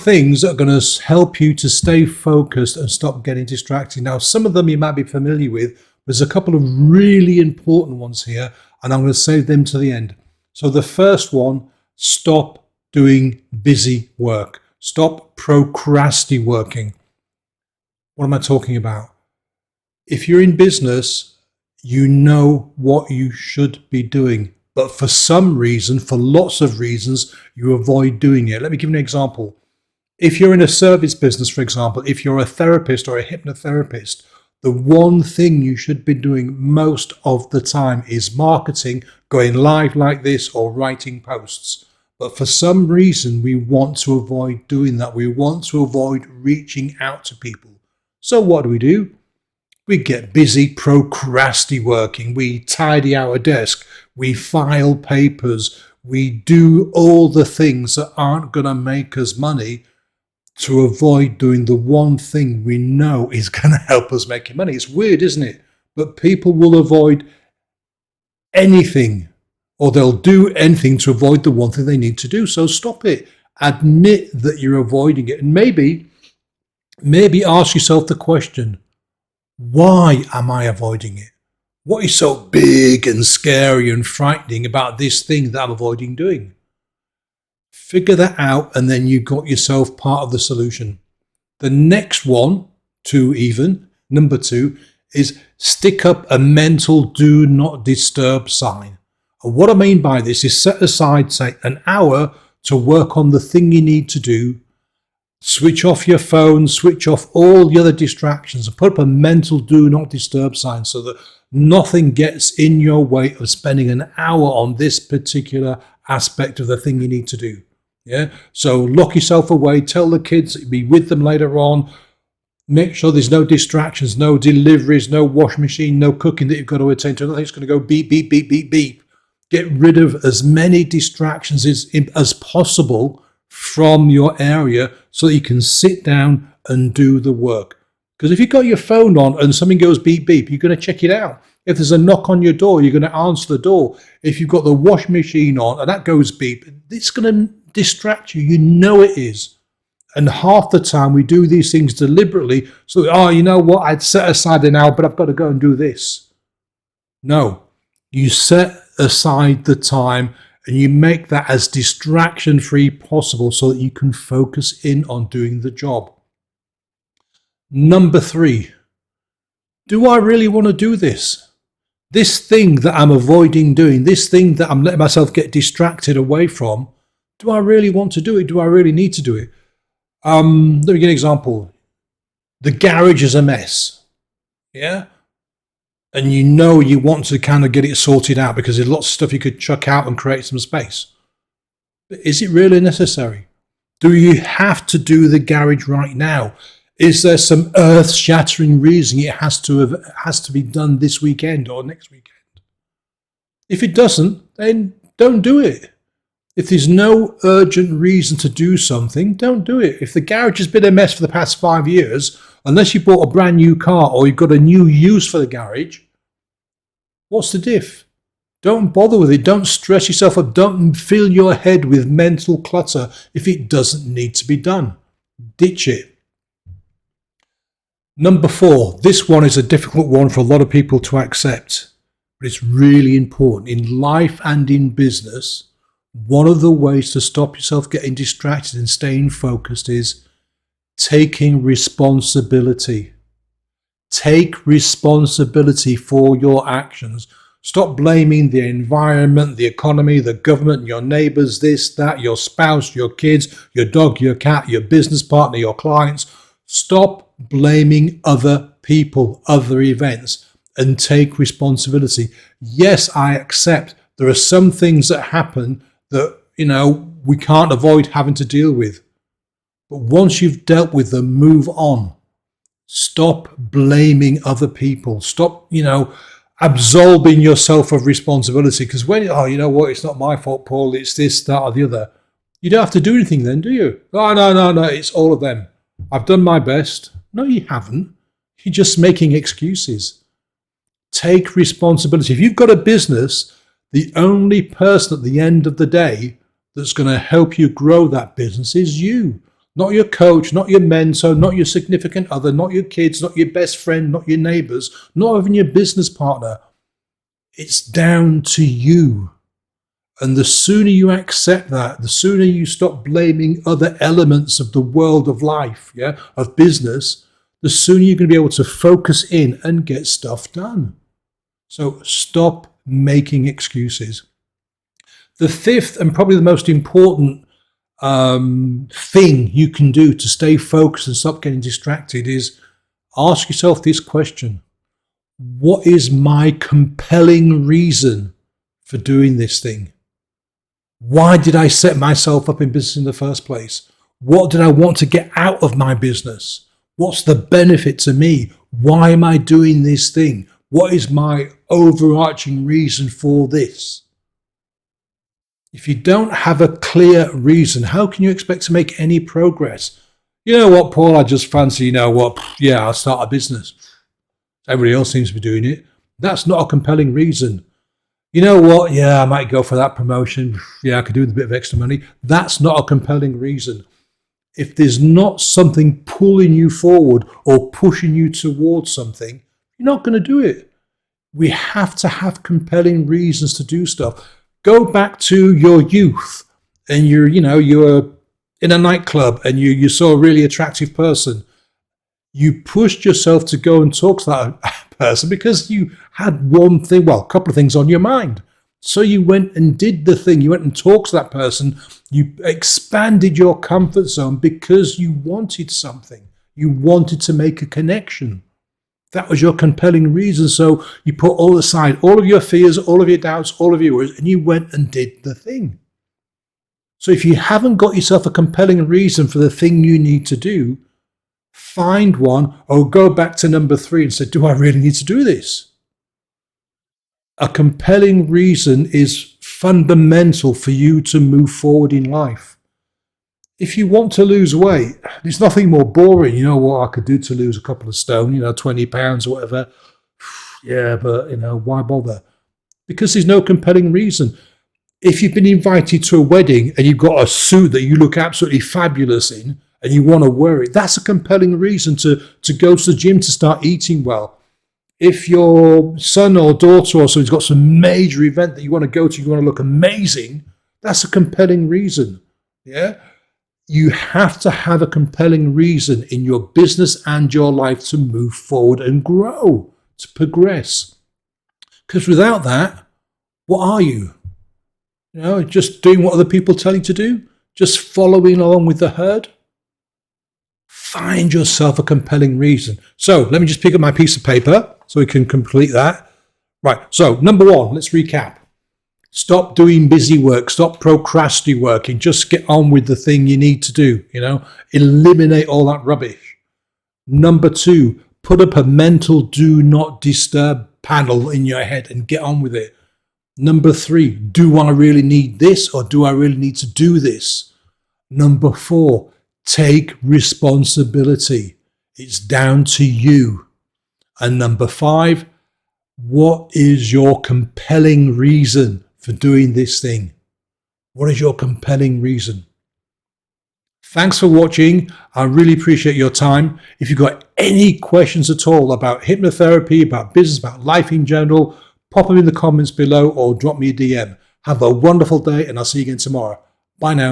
things that are going to help you to stay focused and stop getting distracted. Now, some of them you might be familiar with. There's a couple of really important ones here, and I'm going to save them to the end. So the first one, stop doing busy work. Stop procrastinating. What am I talking about? If you're in business, you know what you should be doing, but for some reason, for lots of reasons, you avoid doing it. Let me give you an example. If you're in a service business, for example, if you're a therapist or a hypnotherapist, the one thing you should be doing most of the time is marketing, going live like this, or writing posts. But for some reason, we want to avoid doing that. We want to avoid reaching out to people. So what do? We get busy procrastinating. We tidy our desk. We file papers. We do all the things that aren't going to make us money to avoid doing the one thing we know is going to help us make money. It's weird, isn't it? But people will avoid anything, or they'll do anything to avoid the one thing they need to do. So stop it. Admit that you're avoiding it. And maybe ask yourself the question, why am I avoiding it? What is so big and scary and frightening about this thing that I'm avoiding doing? Figure that out, and then you've got yourself part of the solution. The next one, number 2, is stick up a mental do not disturb sign. And what I mean by this is set aside, say, an hour to work on the thing you need to do. Switch off your phone, switch off all the other distractions, and put up a mental do not disturb sign so that nothing gets in your way of spending an hour on this particular aspect of the thing you need to do. Yeah. So lock yourself away, tell the kids that you'll be with them later on. Make sure there's no distractions, no deliveries, no washing machine, no cooking that you've got to attend to. Nothing's going to go beep, beep, beep, beep, beep. Get rid of as many distractions as possible from your area so that you can sit down and do the work. Because if you've got your phone on and something goes beep, beep, you're going to check it out. If there's a knock on your door, you're going to answer the door. If you've got the washing machine on and that goes beep, it's going to distract you. You know it is. And half the time we do these things deliberately. So, you know what? I'd set aside an hour, but I've got to go and do this. No, you set aside the time and you make that as distraction-free possible so that you can focus in on doing the job. Number 3, do I really want to do this? This thing that I'm avoiding doing, this thing that I'm letting myself get distracted away from, do I really want to do it? Do I really need to do it? Let me give you an example. The garage is a mess. Yeah? And you know you want to kind of get it sorted out because there's lots of stuff you could chuck out and create some space. But is it really necessary? Do you have to do the garage right now? Is there some earth-shattering reason it has to be done this weekend or next weekend? If it doesn't, then don't do it. If there's no urgent reason to do something, don't do it. If the garage has been a mess for the past 5 years, unless you bought a brand new car or you've got a new use for the garage, what's the diff? Don't bother with it. Don't stress yourself up. Don't fill your head with mental clutter if it doesn't need to be done. Ditch it. Number 4, this one is a difficult one for a lot of people to accept, but it's really important. In life and in business, one of the ways to stop yourself getting distracted and staying focused is taking responsibility. Take responsibility for your actions. Stop blaming the environment, the economy, the government, your neighbors, this, that, your spouse, your kids, your dog, your cat, your business partner, your clients. Stop blaming other people, other events, and take responsibility. Yes, I accept there are some things that happen that, we can't avoid having to deal with. But once you've dealt with them, move on. Stop blaming other people. Stop, absolving yourself of responsibility. Because when, it's not my fault, Paul, it's this, that, or the other. You don't have to do anything then, do you? Oh, no, it's all of them. I've done my best. No, you haven't. You're just making excuses. Take responsibility. If you've got a business, the only person at the end of the day that's going to help you grow that business is you. Not your coach, not your mentor, not your significant other, not your kids, not your best friend, not your neighbors, not even your business partner. It's down to you. And the sooner you accept that, the sooner you stop blaming other elements of the world of life, of business, the sooner you're going to be able to focus in and get stuff done. So stop making excuses. The fifth and probably the most important thing you can do to stay focused and stop getting distracted is ask yourself this question. What is my compelling reason for doing this thing? Why did I set myself up in business in the first place? What did I want to get out of my business? What's the benefit to me? Why am I doing this thing? What is my overarching reason for this? If you don't have a clear reason, how can you expect to make any progress? You know what, Paul, I just fancy, I'll start a business. Everybody else seems to be doing it. That's not a compelling reason. You know what, I might go for that promotion. I could do with a bit of extra money. That's not a compelling reason. If there's not something pulling you forward or pushing you towards something, you're not going to do it. We have to have compelling reasons to do stuff. Go back to your youth and you're in a nightclub and you saw a really attractive person. You pushed yourself to go and talk to that person because you had one thing, a couple of things on your mind. So you went and did the thing. You went and talked to that person. You expanded your comfort zone because you wanted something. You wanted to make a connection. That was your compelling reason. So you put all aside, all of your fears, all of your doubts, all of your worries, and you went and did the thing. So if you haven't got yourself a compelling reason for the thing you need to do, find one or go back to number 3 and say, do I really need to do this? A compelling reason is fundamental for you to move forward in life. If you want to lose weight, there's nothing more boring. You know what I could do to lose a couple of stone, 20 pounds or whatever. Yeah, but, why bother? Because there's no compelling reason. If you've been invited to a wedding and you've got a suit that you look absolutely fabulous in and you want to wear it, that's a compelling reason to go to the gym to start eating well. If your son or daughter or someone's got some major event that you want to go to, you want to look amazing, that's a compelling reason. Yeah? You have to have a compelling reason in your business and your life to move forward and grow, to progress. Because without that, what are you? Just doing what other people tell you to do? Just following along with the herd? Find yourself a compelling reason. So let me just pick up my piece of paper so we can complete that. Right, so number 1, let's recap. Stop doing busy work. Stop procrastinating working. Just get on with the thing you need to do. Eliminate all that rubbish. Number 2, put up a mental do not disturb panel in your head and get on with it. Number 3, do I really need this or do I really need to do this? Number 4, take responsibility. It's down to you. And number 5, what is your compelling reason for doing this thing? What is your compelling reason? Thanks for watching. I really appreciate your time. If you've got any questions at all about hypnotherapy, about business, about life in general, pop them in the comments below or drop me a DM. Have a wonderful day and I'll see you again tomorrow. Bye now.